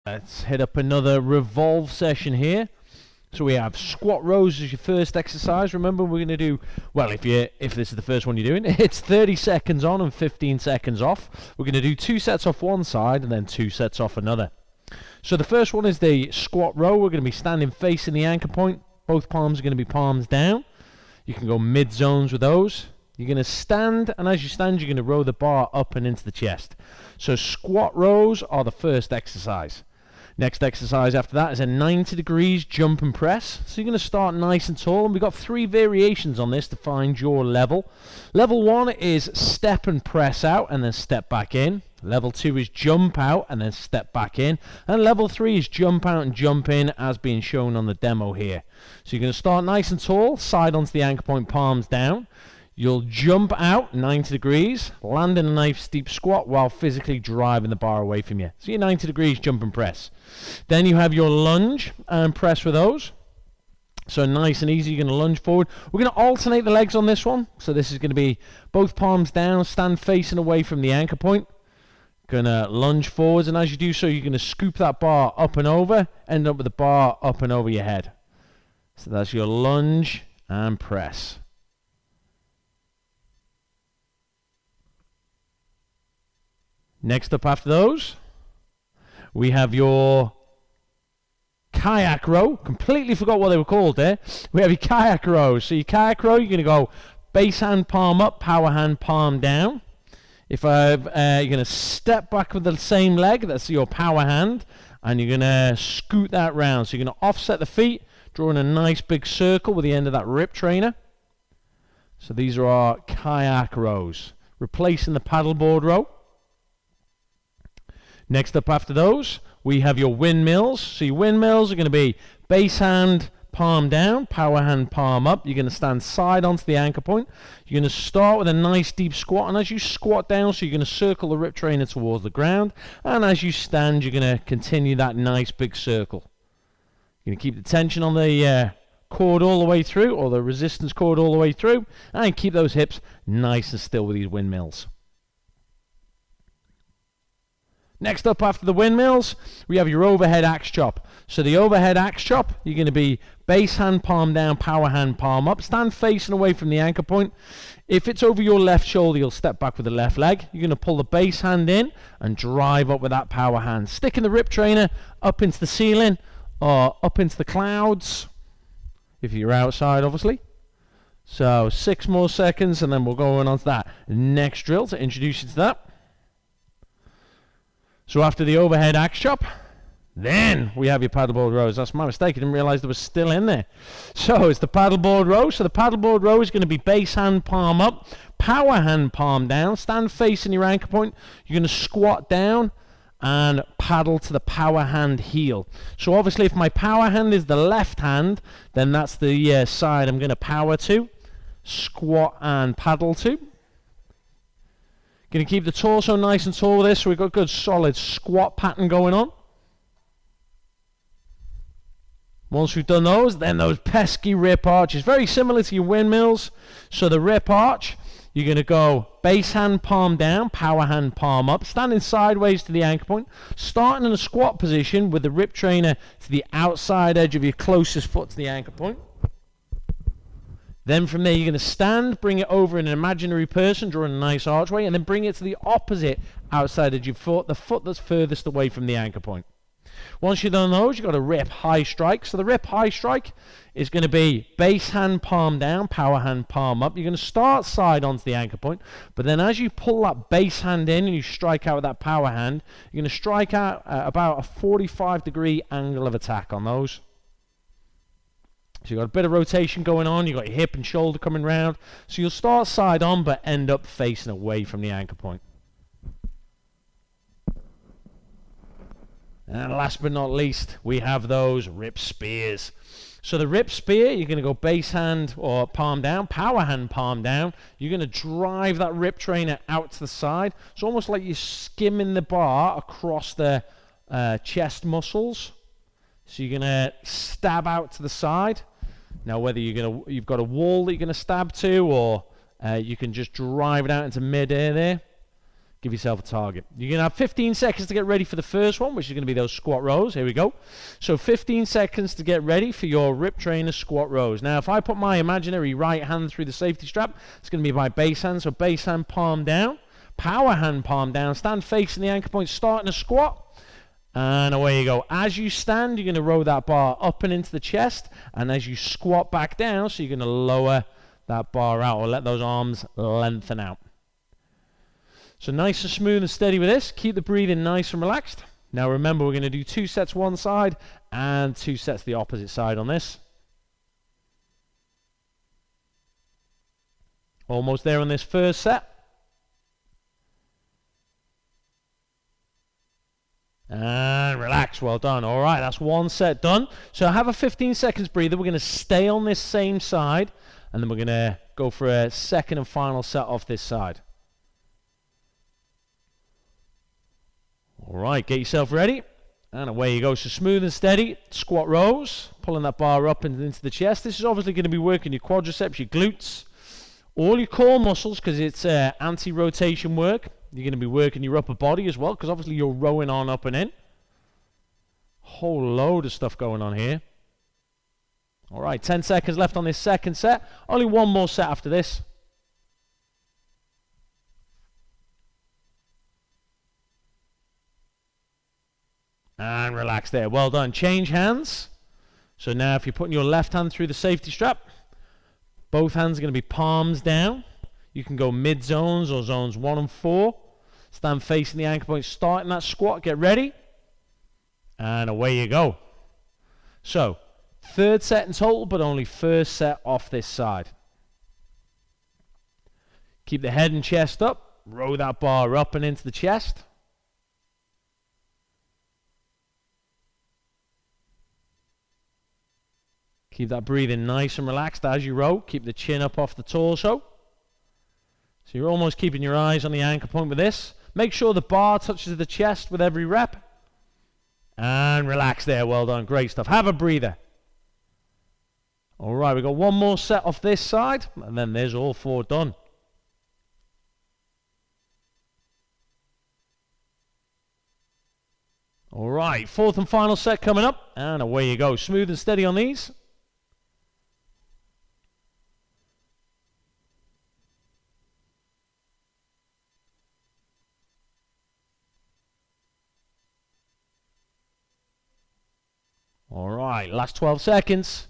Let's hit up another Revolve session here. So we have squat rows as your first exercise. Remember, we're going to do, well, if this is the first one you're doing, it's 30 seconds on and 15 seconds off. We're going to do 2 sets off one side and then 2 sets off another. So the first one is the squat row. We're going to be standing facing the anchor point. Both palms are going to be palms down. You can go mid zones with those. You're going to stand, and as you stand, you're going to row the bar up and into the chest. So squat rows are the first exercise. Next exercise after that is a 90 degrees jump and press. So you're going to start nice and tall, and we've got 3 variations on this to find your level. Level 1 is step and press out and then step back in. Level 2 is jump out and then step back in. And level 3 is jump out and jump in, as being shown on the demo here. So you're going to start nice and tall, side onto the anchor point, palms down. You'll jump out 90 degrees, land in a nice deep squat while physically driving the bar away from you. So your 90 degrees jump and press. Then you have your lunge and press with those. So nice and easy, you're going to lunge forward. We're going to alternate the legs on this one. So this is going to be both palms down, stand facing away from the anchor point. Going to lunge forwards, and as you do so, you're going to scoop that bar up and over, end up with the bar up and over your head. So that's your lunge and press. Next up after those, we have your kayak row. Completely forgot what they were called there. We have your kayak row. So your kayak row, you're going to go base hand palm up, power hand palm down. You're going to step back with the same leg, that's your power hand, and you're going to scoot that round. So you're going to offset the feet, drawing a nice big circle with the end of that rip trainer. So these are our kayak rows, replacing the paddleboard row. Next up after those, we have your windmills. So your windmills are going to be base hand, palm down, power hand, palm up. You're going to stand side onto the anchor point. You're going to start with a nice deep squat, and as you squat down, so you're going to circle the rip trainer towards the ground, and as you stand, you're going to continue that nice big circle. You're going to keep the tension on the cord all the way through, or the resistance cord all the way through, and keep those hips nice and still with these windmills. Next up after the windmills, we have your overhead axe chop. So the overhead axe chop, you're going to be base hand, palm down, power hand, palm up. Stand facing away from the anchor point. If it's over your left shoulder, you'll step back with the left leg. You're going to pull the base hand in and drive up with that power hand. Sticking the rip trainer up into the ceiling or up into the clouds, if you're outside, obviously. So 6 more seconds, and then we'll go on to that next drill to introduce you to that. So after the overhead axe chop, then we have your paddleboard rows. That's my mistake. I didn't realize they were still in there. So it's the paddleboard row. So the paddleboard row is going to be base hand, palm up, power hand, palm down. Stand facing your anchor point. You're going to squat down and paddle to the power hand heel. So obviously if my power hand is the left hand, then that's the side I'm going to power to, squat and paddle to. Going to keep the torso nice and tall with this, so we've got a good solid squat pattern going on. Once we've done those, then those pesky rip arches, very similar to your windmills. So the rip arch, you're going to go base hand, palm down, power hand, palm up, standing sideways to the anchor point, starting in a squat position with the rip trainer to the outside edge of your closest foot to the anchor point. Then from there, you're going to stand, bring it over in an imaginary person, drawing a nice archway, and then bring it to the opposite outside of your foot, the foot that's furthest away from the anchor point. Once you've done those, you've got a rip high strike. So the rip high strike is going to be base hand, palm down, power hand, palm up. You're going to start side onto the anchor point, but then as you pull that base hand in and you strike out with that power hand, you're going to strike out at about a 45-degree angle of attack on those. So you've got a bit of rotation going on, you've got your hip and shoulder coming round. So you'll start side on, but end up facing away from the anchor point. And last but not least, we have those rip spears. So the rip spear, you're going to go base hand or palm down, power hand, palm down. You're going to drive that rip trainer out to the side. It's almost like you're skimming the bar across the chest muscles. So you're going to stab out to the side. Now, whether you've got a wall that you're going to stab to, or you can just drive it out into mid-air there. Give yourself a target. You're going to have 15 seconds to get ready for the first one, which is going to be those squat rows. Here we go. So 15 seconds to get ready for your Rip Trainer squat rows. Now, if I put my imaginary right hand through the safety strap, it's going to be my base hand. So base hand, palm down. Power hand, palm down. Stand facing the anchor point, starting a squat. And away you go. As you stand, you're going to row that bar up and into the chest. And as you squat back down, so you're going to lower that bar out or let those arms lengthen out. So nice and smooth and steady with this. Keep the breathing nice and relaxed. Now remember, we're going to do 2 sets one side and 2 sets the opposite side on this. Almost there on this first set. And relax. Well done. All right, that's 1 set done. So have a 15 seconds breather. We're going to stay on this same side, and then we're going to go for a second and final set off this side. All right, get yourself ready, and away you go. So smooth and steady, squat rows, pulling that bar up and into the chest. This is obviously going to be working your quadriceps, your glutes, all your core muscles, because it's anti-rotation work. You're going to be working your upper body as well, because obviously you're rowing on up and in. Whole load of stuff going on here. All right, 10 seconds left on this second set. Only one more set after this. And relax there. Well done. Change hands. So now if you're putting your left hand through the safety strap, both hands are going to be palms down. You can go mid zones or zones 1 and 4. Stand facing the anchor point, starting that squat. Get ready. And away you go. So, third set in total, but only first set off this side. Keep the head and chest up. Row that bar up and into the chest. Keep that breathing nice and relaxed as you row. Keep the chin up off the torso. So you're almost keeping your eyes on the anchor point with this. Make sure the bar touches the chest with every rep. And relax there. Well done. Great stuff. Have a breather. All right, we've got one more set off this side. And then there's all 4 done. All right, 4th and final set coming up. And away you go. Smooth and steady on these. All right, last 12 seconds.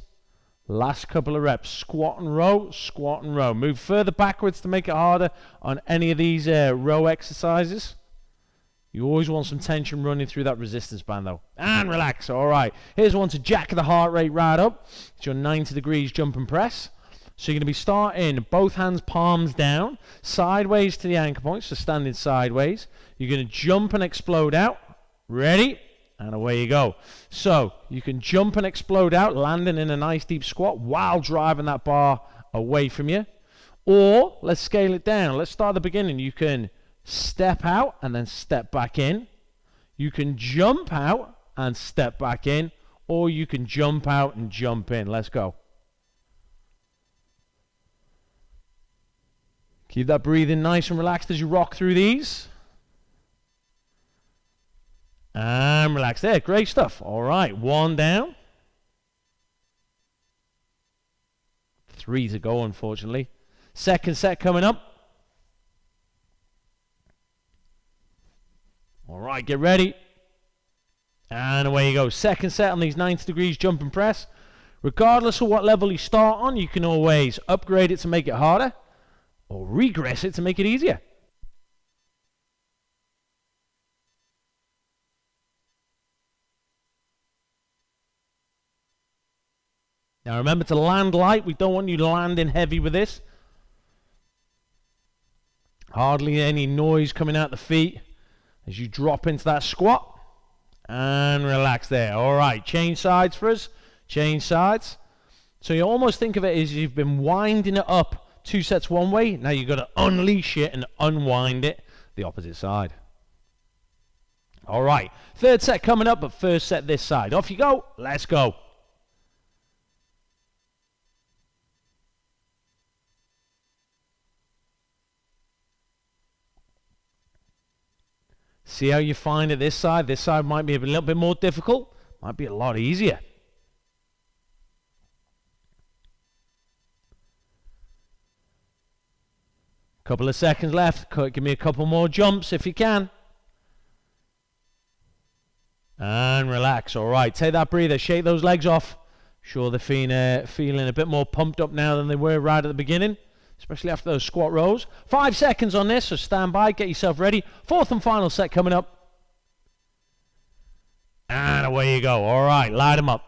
Last couple of reps. Squat and row, squat and row. Move further backwards to make it harder on any of these row exercises. You always want some tension running through that resistance band though. And relax. All right, here's one to jack the heart rate right up. It's your 90 degrees jump and press. So you're going to be starting both hands palms down, sideways to the anchor point, so standing sideways. You're going to jump and explode out. Ready? And away you go. So you can jump and explode out, landing in a nice deep squat while driving that bar away from you. Or let's scale it down. Let's start at the beginning. You can step out and then step back in. You can jump out and step back in. Or you can jump out and jump in. Let's go. Keep that breathing nice and relaxed as you rock through these. And relax there. Great stuff. All right. 1 down. 3 to go, unfortunately. Second set coming up. All right. Get ready. And away you go. Second set on these 90 degrees jump and press. Regardless of what level you start on, you can always upgrade it to make it harder or regress it to make it easier. Now remember to land light. We don't want you landing heavy with this. Hardly any noise coming out the feet as you drop into that squat. And relax there. All right, change sides for us. Change sides. So you almost think of it as you've been winding it up 2 sets one way. Now you've got to unleash it and unwind it the opposite side. All right, third set coming up, but first set this side. Off you go. Let's go. See how you find it this side? This side might be a little bit more difficult. Might be a lot easier. Couple of seconds left. Give me a couple more jumps if you can. And relax. All right, take that breather. Shake those legs off. Sure they're feeling a bit more pumped up now than they were right at the beginning, especially after those squat rows. 5 seconds on this, so stand by. Get yourself ready. 4th and final set coming up. And away you go. All right, light them up.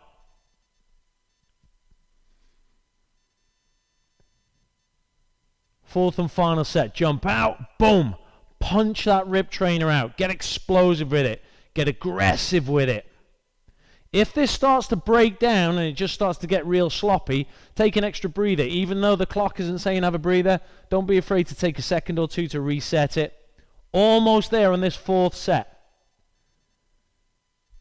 Fourth and final set. Jump out. Boom. Punch that rip trainer out. Get explosive with it. Get aggressive with it. If this starts to break down and it just starts to get real sloppy, take an extra breather. Even though the clock isn't saying have a breather, don't be afraid to take a second or two to reset it. Almost there on this 4th set.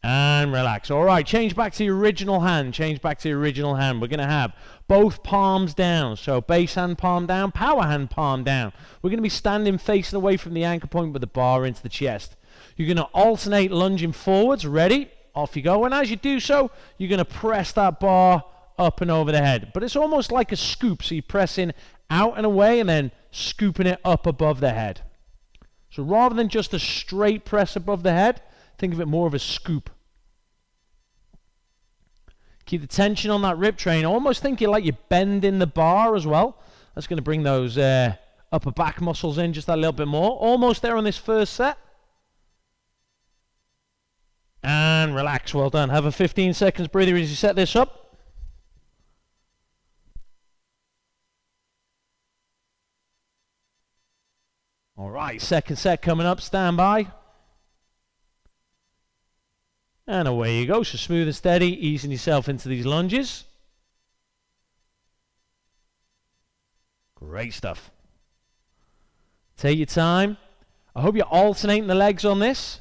And relax. All right, change back to your original hand. Change back to your original hand. We're going to have both palms down. So base hand, palm down, power hand, palm down. We're going to be standing facing away from the anchor point with the bar into the chest. You're going to alternate lunging forwards. Ready? Off you go. And as you do so, you're going to press that bar up and over the head. But it's almost like a scoop. So you're pressing out and away and then scooping it up above the head. So rather than just a straight press above the head, think of it more of a scoop. Keep the tension on that rip train. Almost think you like you're bending the bar as well. That's going to bring those upper back muscles in just a little bit more. Almost there on this first set. And relax. Well done. Have a 15 seconds breather as you set this up. All right. Second set coming up. Stand by. And away you go. So smooth and steady, easing yourself into these lunges. Great stuff. Take your time. I hope you're alternating the legs on this.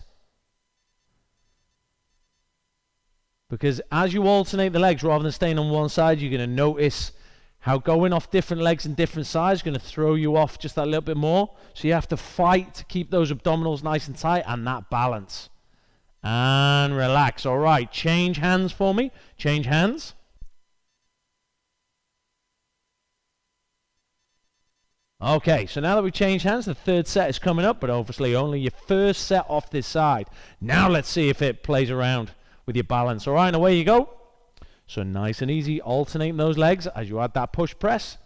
Because as you alternate the legs rather than staying on one side, you're going to notice how going off different legs and different sides is going to throw you off just that little bit more. So you have to fight to keep those abdominals nice and tight and that balance. And relax. All right, change hands for me. Change hands. Okay, so now that we've changed hands, the 3rd set is coming up, but obviously only your first set off this side. Now let's see if it plays around with your balance. All right, and away you go. So nice and easy, alternating those legs as you add that push press.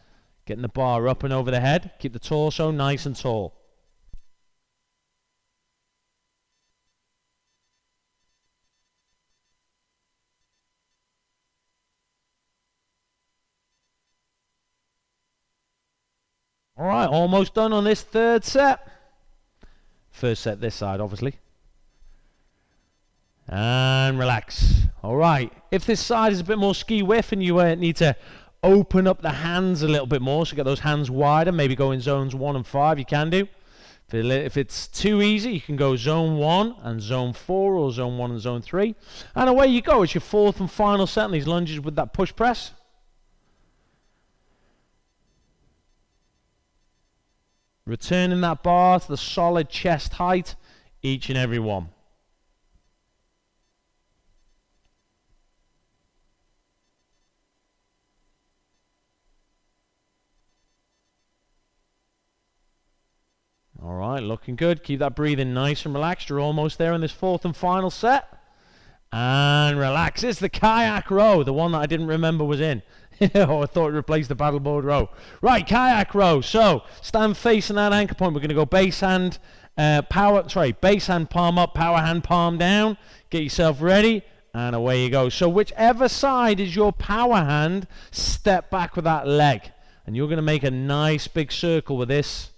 Getting the bar up and over the head. Keep the torso nice and tall. All right, almost done on this 3rd set. First set this side, obviously. And relax. All right, if this side is a bit more ski whiff and you need to open up the hands a little bit more, so get those hands wider, maybe go in zones 1 and 5, you can do. If it's too easy, you can go zone 1 and zone 4 or zone 1 and zone 3. And away you go. It's your 4th and final set in these lunges with that push press. Returning that bar to the solid chest height, each and every one. All right, looking good. Keep that breathing nice and relaxed. You're almost there in this 4th and final set. And relax. It's the kayak row, the one that I didn't remember was in. Oh, I thought it replaced the paddleboard row. Right, kayak row. So, stand facing that anchor point. We're going to go base hand, base hand, palm up, power hand, palm down. Get yourself ready, and away you go. So, whichever side is your power hand, step back with that leg. And you're going to make a nice big circle with this.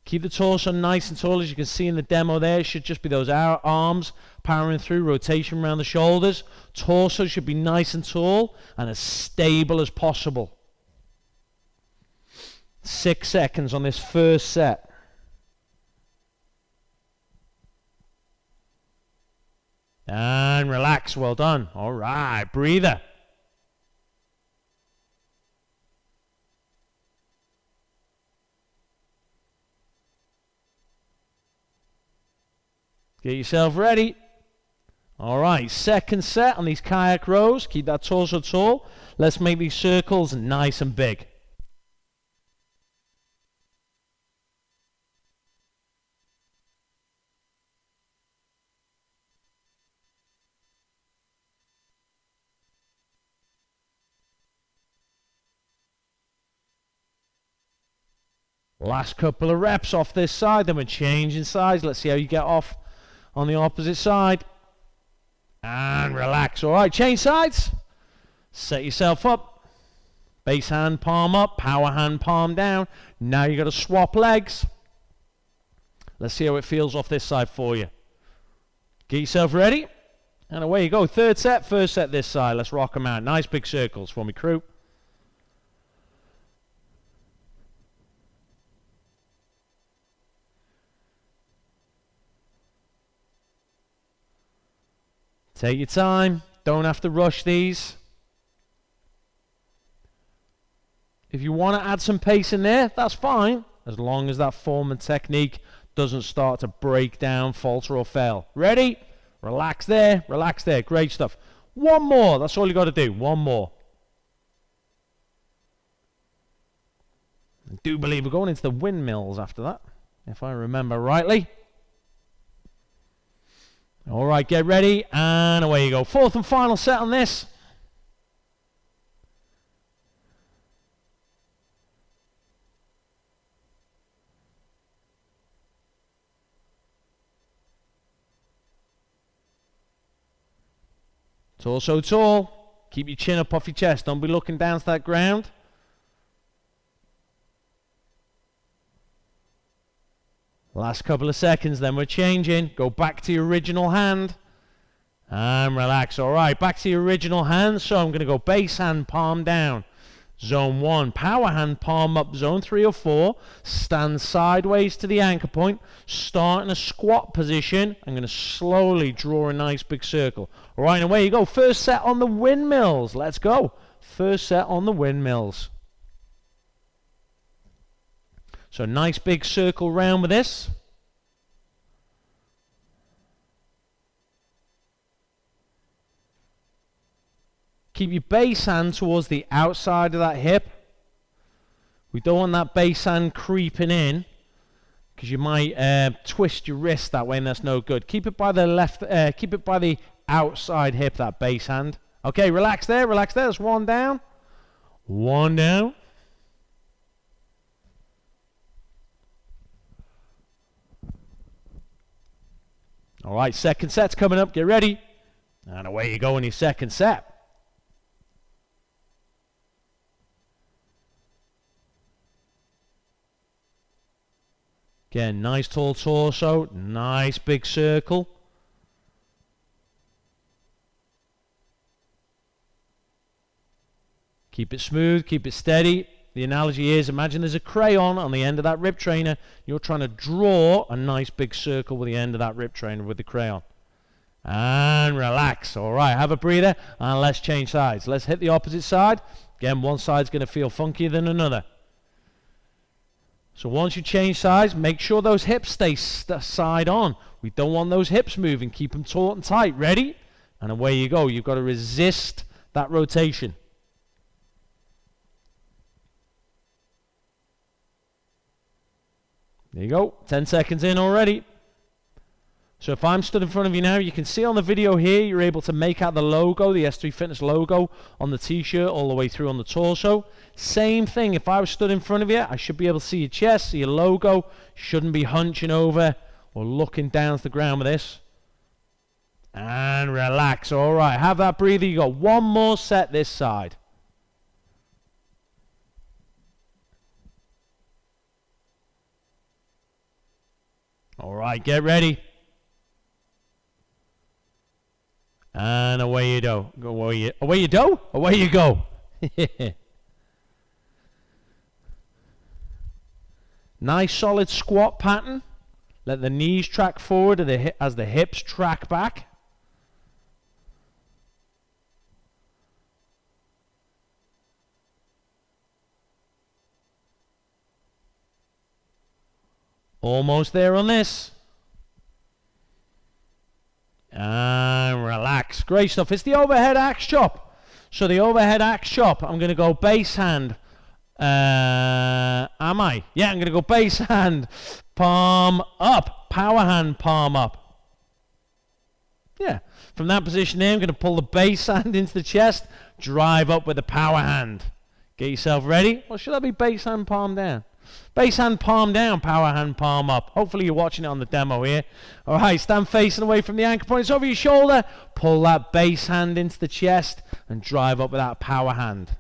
Keep the torso nice and tall. As you can see in the demo there, it should just be those arms powering through, rotation around the shoulders. Torso should be nice and tall and as stable as possible. 6 seconds on this first set. And relax. Well done. All right, breather. Get yourself ready. All right, second set on these kayak rows. Keep that torso tall. Let's make these circles nice and big. Last couple of reps off this side, then we're changing sides. Let's see how you get off on the opposite side. And relax. All right, change sides. Set yourself up. Base hand, palm up. Power hand, palm down. Now you got to swap legs. Let's see how it feels off this side for you. Get yourself ready. And away you go. Third set, first set this side. Let's rock them out. Nice big circles for me, crew. Take your time. Don't have to rush these. If you want to add some pace in there, that's fine. As long as that form and technique doesn't start to break down, falter or fail. Ready? Relax there. Relax there. Great stuff. One more. That's all you got to do. One more. I do believe we're going into the windmills after that, if I remember rightly. All right, get ready, and away you go. Fourth and final set on this. Torso tall. Keep your chin up off your chest. Don't be looking down to that ground. Last couple of seconds, then we're changing. Go back to your original hand. And relax. All right, back to your original hand. So I'm going to go base hand, palm down. Zone 1, power hand, palm up. Zone 3 or 4. Stand sideways to the anchor point. Start in a squat position. I'm going to slowly draw a nice big circle. All right, and away you go. First set on the windmills. Let's go. First set on the windmills. So nice big circle round with this. Keep your base hand towards the outside of that hip. We don't want that base hand creeping in, because you might twist your wrist that way, and that's no good. Keep it by the left. Keep it by the outside hip, that base hand. Okay, relax there. Relax there. That's one down. One down. All right, second set's coming up. Get ready. And away you go in your second set. Again, nice tall torso, nice big circle. Keep it smooth, keep it steady. The analogy is, imagine there's a crayon on the end of that rib trainer. You're trying to draw a nice big circle with the end of that rib trainer with the crayon. And relax. All right, have a breather, and let's change sides. Let's hit the opposite side. Again, one side's going to feel funkier than another. So once you change sides, make sure those hips stay side on. We don't want those hips moving. Keep them taut and tight. Ready? And away you go. You've got to resist that rotation. There you go. 10 seconds in already. So if I'm stood in front of you now, you can see on the video here, you're able to make out the logo, the S3 Fitness logo on the t-shirt all the way through on the torso. Same thing, if I was stood in front of you, I should be able to see your chest, see your logo. Shouldn't be hunching over or looking down to the ground with this. And relax. All right, have that breather. You got one more set this side. All right, get ready. And away you go. Away you go. Away you go. Nice solid squat pattern. Let the knees track forward as the hips track back. Almost there on this. And relax. Great stuff. It's the overhead axe chop. So the overhead axe chop, I'm going to go base hand. Am I? Yeah, I'm going to go base hand, palm up. Power hand, palm up. Yeah. From that position there, I'm going to pull the base hand into the chest, drive up with the power hand. Get yourself ready. Or should that be base hand, palm down? Base hand, palm down, power hand, palm up. Hopefully you're watching it on the demo here. All right, stand facing away from the anchor points over your shoulder. Pull that base hand into the chest and drive up with that power hand.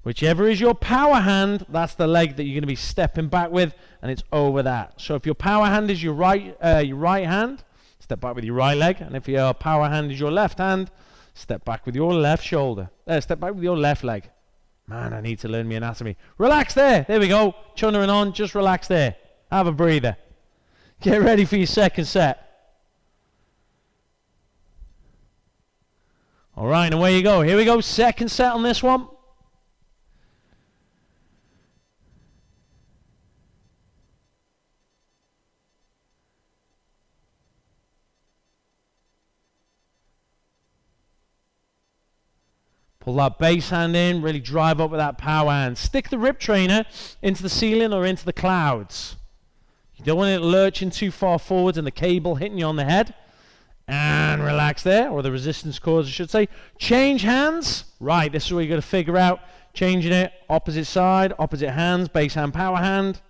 Whichever is your power hand, that's the leg that you're going to be stepping back with, and it's over that. So if your power hand is your right hand, step back with your right leg. And if your power hand is your left hand, step back with your left shoulder. Step back with your left leg. Man, I need to learn my anatomy. Relax there. There we go. Chunnering on. Just relax there. Have a breather. Get ready for your second set. All right, and away you go. Here we go. Second set on this one. Pull that base hand in, really drive up with that power hand. Stick the rip trainer into the ceiling or into the clouds. You don't want it lurching too far forwards and the cable hitting you on the head. And relax there, or the resistance cords, I should say. Change hands. Right, this is what you got to figure out. Changing it, opposite side, opposite hands, base hand, power hand.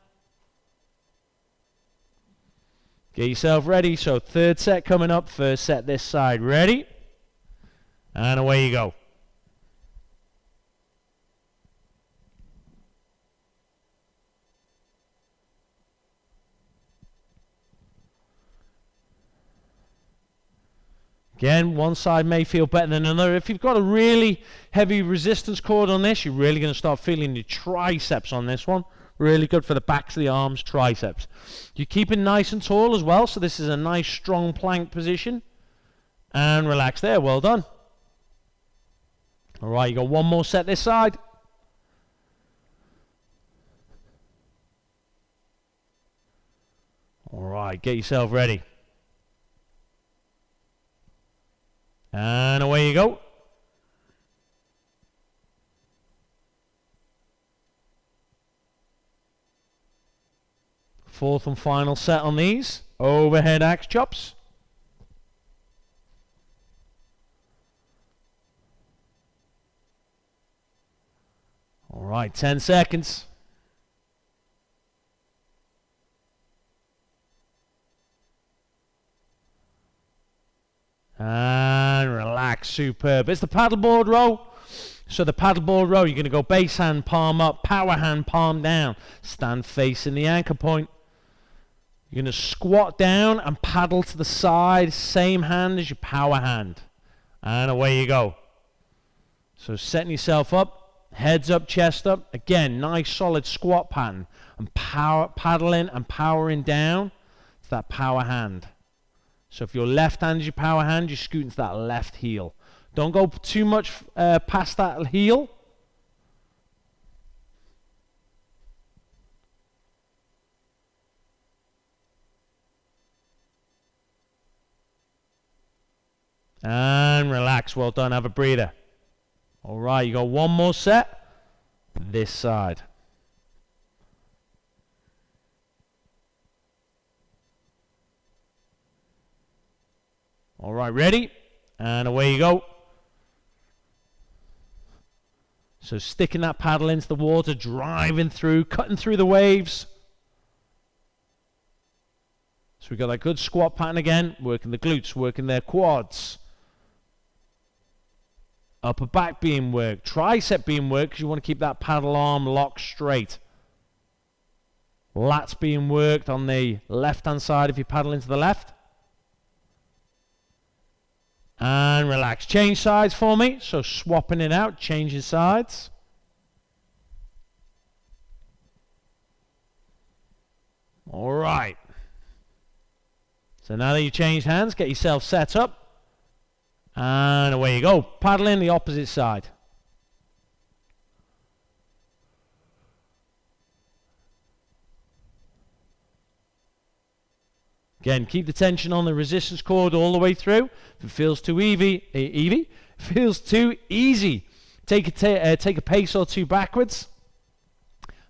Get yourself ready. So third set coming up, first set this side. Ready? And away you go. Again, one side may feel better than another. If you've got a really heavy resistance cord on this, you're really going to start feeling your triceps on this one. Really good for the backs of the arms, triceps. You keep it nice and tall as well, so this is a nice strong plank position. And relax there, well done. All right, you got one more set this side. All right, get yourself ready. And away you go. Fourth and final set on these. Overhead axe chops. All right, 10 seconds. And relax, superb. It's the paddleboard row. So the paddleboard row, you're going to go base hand, palm up, power hand, palm down. Stand facing the anchor point. You're going to squat down and paddle to the side, same hand as your power hand. And away you go. So setting yourself up, heads up, chest up. Again, nice solid squat pattern. And paddling and powering down to that power hand. So if your left hand is your power hand, you're scooting to that left heel. Don't go too much past that heel. And relax. Well done. Have a breather. All right, you got one more set. This side. All right, ready? And away you go. So sticking that paddle into the water, driving through, cutting through the waves. So we got that good squat pattern again, working the glutes, working their quads. Upper back being worked, tricep being worked because you want to keep that paddle arm locked straight. Lats being worked on the left-hand side if you paddle into the left. And relax. Change sides for me. So swapping it out, changing sides. All right. So now that you changed hands, get yourself set up. And away you go. Paddling the opposite side. Again, keep the tension on the resistance cord all the way through. If it feels too feels too easy, take a pace or two backwards.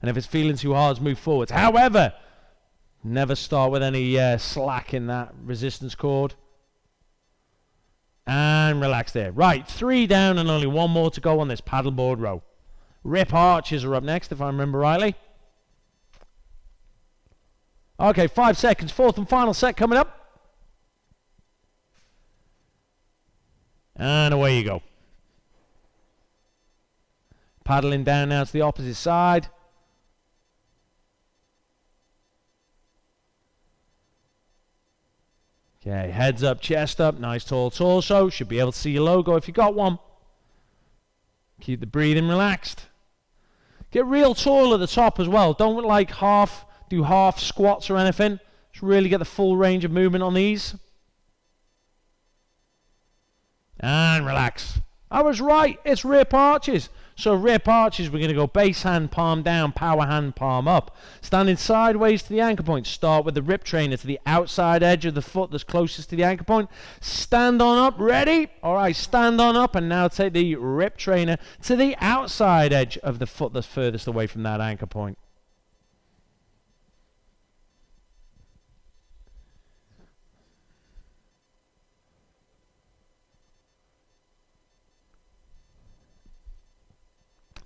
And if it's feeling too hard, move forwards. However, never start with any slack in that resistance cord. And relax there. Right, 3 down and only 1 more to go on this paddleboard row. Rip arches are up next, if I remember rightly. Okay, 5 seconds. 4th and final set coming up. And away you go. Paddling down now to the opposite side. Okay, heads up, chest up, nice tall torso. Should be able to see your logo if you got one. Keep the breathing relaxed. Get real tall at the top as well. Don't like do half squats or anything. Just really get the full range of movement on these. And relax. I was right, it's rip arches. So rip arches, we're going to go base hand, palm down, power hand, palm up. Standing sideways to the anchor point. Start with the rip trainer to the outside edge of the foot that's closest to the anchor point. Stand on up, ready? Alright, stand on up and now take the rip trainer to the outside edge of the foot that's furthest away from that anchor point.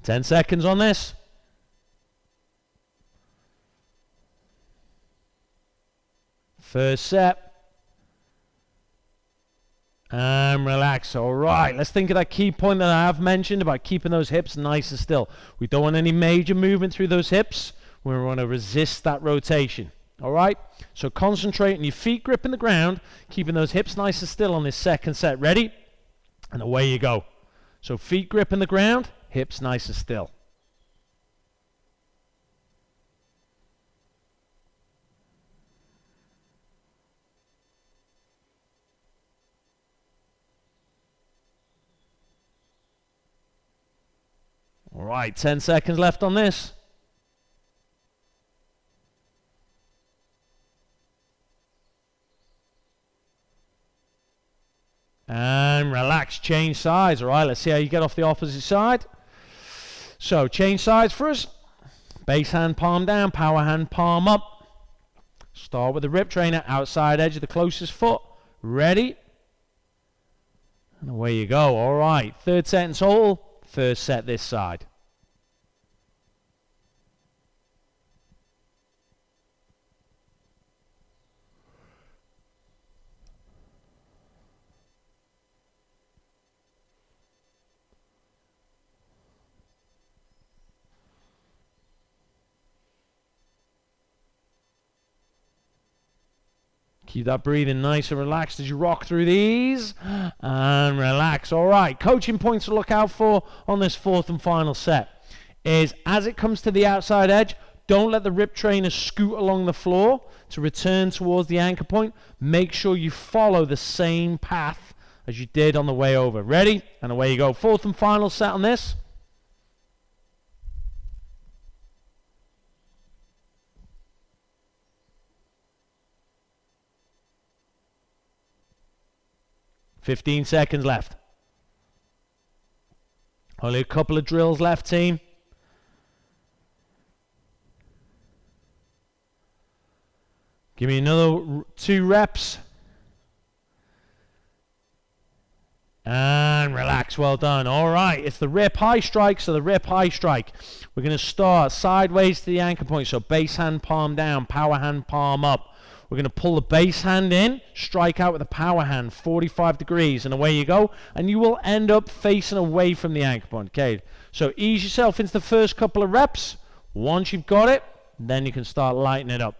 Ten seconds on this. First set. And relax. All right, let's think of that key point that I have mentioned about keeping those hips nice and still. We don't want any major movement through those hips. We want to resist that rotation. All right, so concentrate on your feet gripping the ground, keeping those hips nice and still on this second set. Ready? And away you go. So feet gripping the ground, hips nice and still. All right, 10 seconds left on this. And relax, change sides. All right, let's see how you get off the opposite side. So change sides for us. Base hand, palm down, power hand, palm up. Start with the rip trainer, outside edge of the closest foot. Ready? And away you go. All right, third set in total. First set this side. Keep that breathing nice and relaxed as you rock through these. And relax. All right, coaching points to look out for on this fourth and final set is as it comes to the outside edge, don't let the rip trainer scoot along the floor to return towards the anchor point. Make sure you follow the same path as you did on the way over. Ready? And away you go. Fourth and final set on this. $15 seconds left. Only a couple of drills left, team. Give me another 2 reps. And relax, well done. All right, it's the rip high strike, so the rip high strike. We're going to start sideways to the anchor point, so base hand, palm down, power hand, palm up. We're going to pull the base hand in, strike out with the power hand, 45 degrees, and away you go. And you will end up facing away from the anchor point. Okay, so ease yourself into the first couple of reps. Once you've got it, then you can start lighting it up.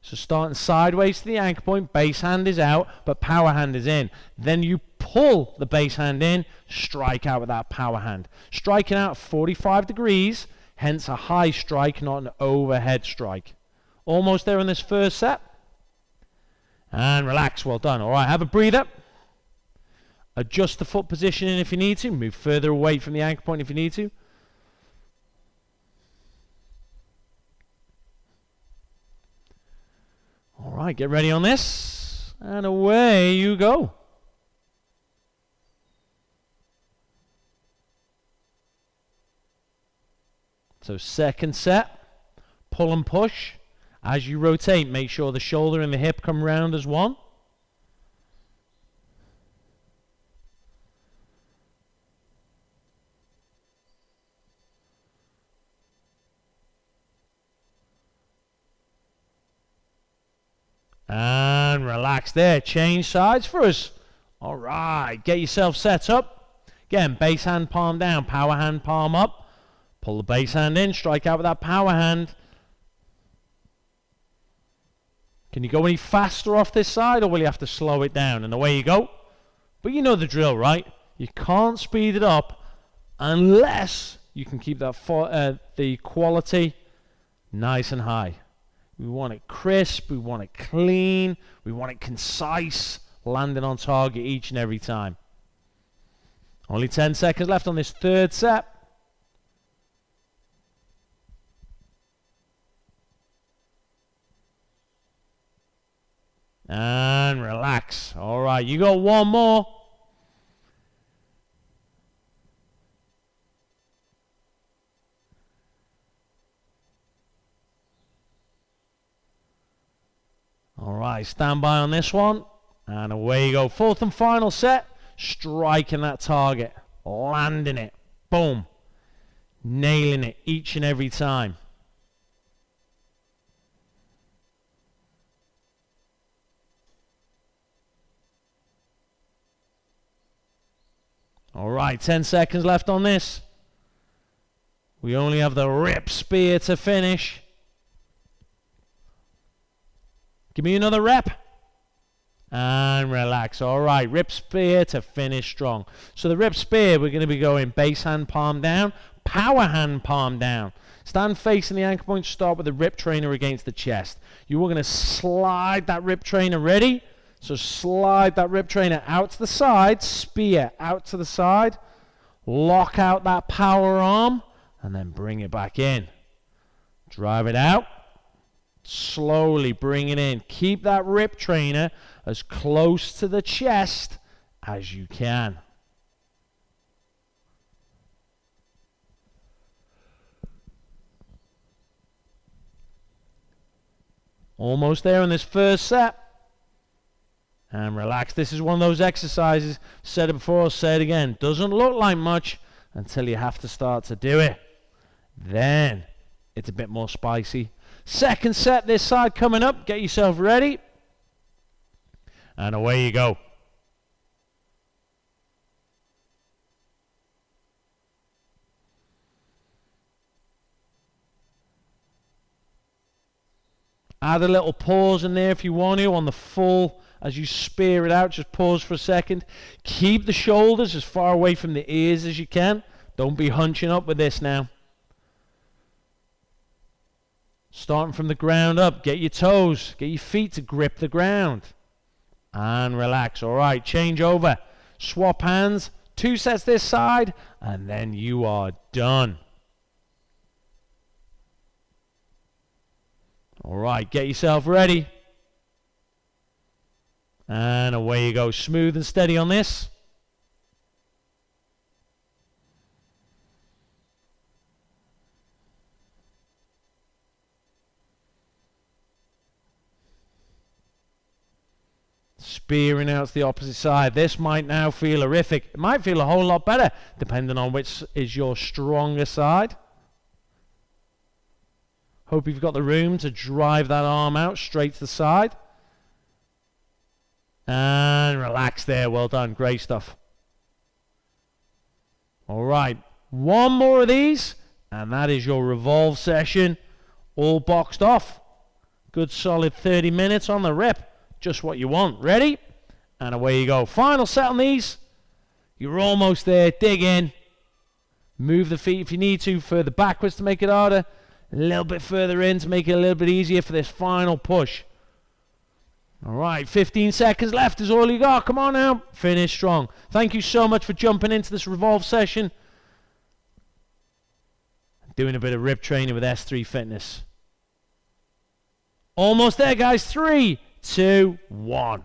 So starting sideways to the anchor point, base hand is out, but power hand is in. Then you pull the base hand in, strike out with that power hand. Striking out 45 degrees, hence a high strike, not an overhead strike. Almost there in this first set. And relax, well done. All right, have a breather. Adjust the foot positioning if you need to. Move further away from the anchor point if you need to. right, get ready on this. And away you go. So second set, pull and push. As you rotate, make sure the shoulder and the hip come round as one. And relax there. Change sides for us. All right, get yourself set up. Again, base hand, palm down, power hand, palm up. Pull the base hand in, strike out with that power hand. Can you go any faster off this side, or will you have to slow it down? And away you go. But you know the drill, right? You can't speed it up unless you can keep that the quality nice and high. We want it crisp, we want it clean, we want it concise, landing on target each and every time. Only 10 seconds left on this third set. And relax. All right, you got one more. All right, stand by on this one. And away you go. Fourth and final set. Striking that target. Landing it. Boom. Nailing it each and every time. All right, 10 seconds left on this. We only have the rip spear to finish. Give me another rep. And relax. All right, rip spear to finish strong. So the rip spear, we're going to be going base hand, palm down, power hand, palm down. Stand facing the ankle point, start with the rip trainer against the chest. You are going to slide that rip trainer, ready? So slide that rip trainer out to the side, spear out to the side, lock out that power arm, and then bring it back in. Drive it out, slowly bring it in. Keep that rip trainer as close to the chest as you can. Almost there in this first set. And relax. This is one of those exercises, said it before, say it again, doesn't look like much until you have to start to do it. Then it's a bit more spicy. Second set this side coming up. Get yourself ready. And away you go. Add a little pause in there if you want to on the full. As you spear it out, just pause for a second. Keep the shoulders as far away from the ears as you can. Don't be hunching up with this now. Starting from the ground up. Get your toes, get your feet to grip the ground. And relax. All right, change over. Swap hands. 2 sets this side. And then you are done. All right, get yourself ready. And away you go. Smooth and steady on this. Spearing out to the opposite side. This might now feel horrific. It might feel a whole lot better, depending on which is your stronger side. Hope you've got the room to drive that arm out straight to the side. And relax there. Well done. Great stuff. All right. One more of these, and that is your Revolve session all boxed off. Good solid 30 minutes on the rip. Just what you want. Ready? And away you go. Final set on these. You're almost there. Dig in. Move the feet if you need to further backwards to make it harder. A little bit further in to make it a little bit easier for this final push. All right, 15 seconds left is all you got. Come on now. Finish strong. Thank you so much for jumping into this Revolve session. Doing a bit of rip training with S3 Fitness. Almost there, guys. 3, 2, 1.